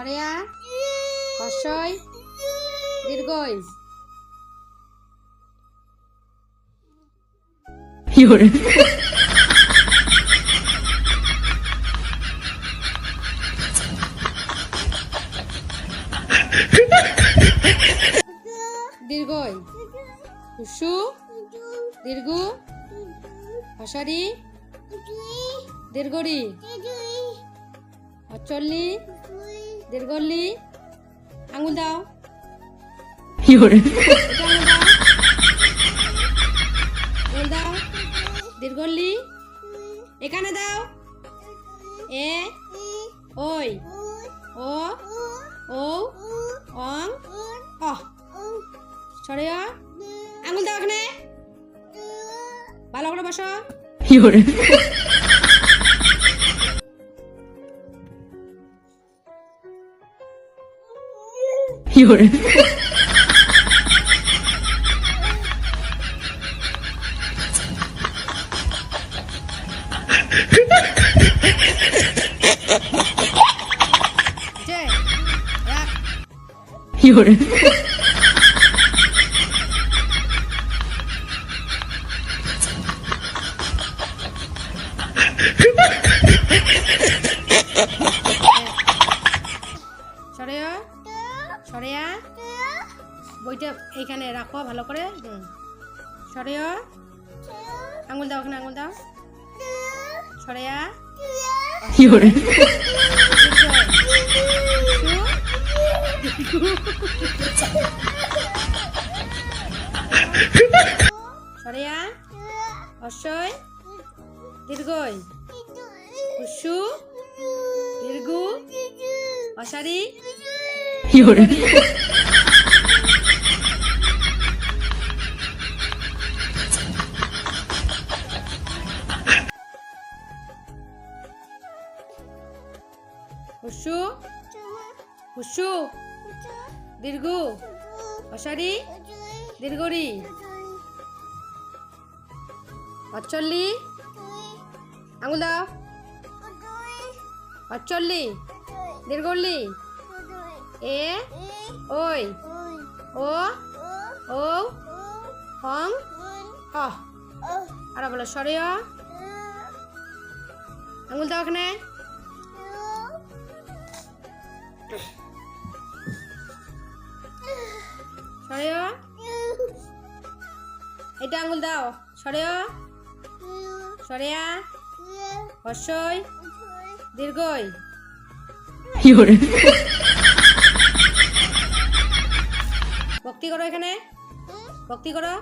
সরেয়া হর্ষই দীর্ঘই দীর্ঘই হুসু দীর্ঘ হসরি দীর্ঘরি অচল্লি দীর্ঘল্লি আঙুল দাও আঙুল দাও দীর্ঘল্লি এখানে দাও এ ওই ও ও অং অ সরে আঙুল দাও এখানে ভালো করে বসো সরেয়া বইটা এইখানে রাখো ভালো করে সরেয়া আঙুল দাও ওখানে আঙুল দাও সরেয়া সরেয়া হর্ষই দীর্ঘই হুসু দীর্ঘ অসারি হুসু হুসু দীর্ঘ অসারি দীর্ঘরি অচল্লি আঙুল দাও অচল্লি দীর্ঘল্লি এ ওই ও ও হং অ আর বলো সরে আঙুল দাও এখানে সরে এটা আঙুল দাও সরে সরেয়া হর্ষই দীর্ঘই ভক্তি করো এখানে ভক্তি করো